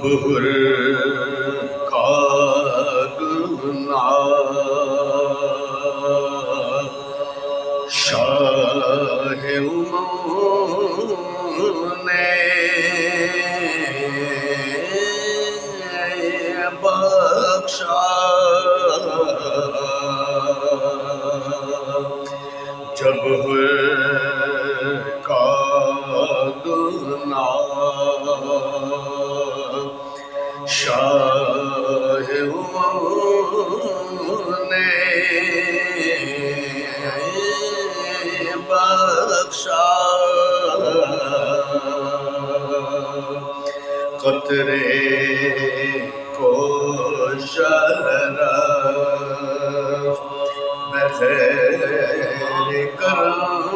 جب ہر کا گناہ شاہ نے بخشا، جب کا گناہ شاہ نے بخشا، قطرے کو شرف بغیر کرنے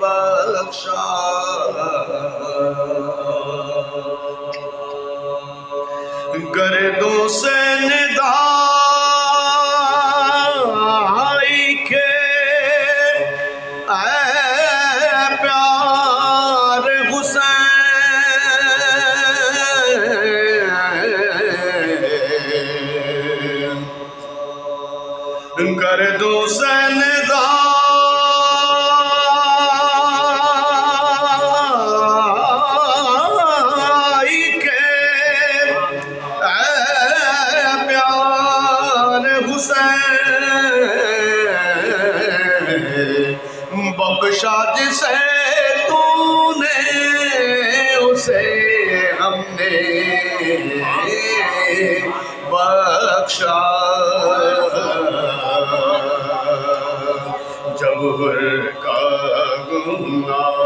بخشا، گردوں سے ندائی کے اے پیار حسین، گردوں سے ندائی کے اے پیار حسین، بخشا جسے تو نے اسے ہم نے بخشا، جب کا گناہ۔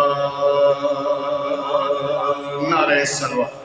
نعرہ سلوات۔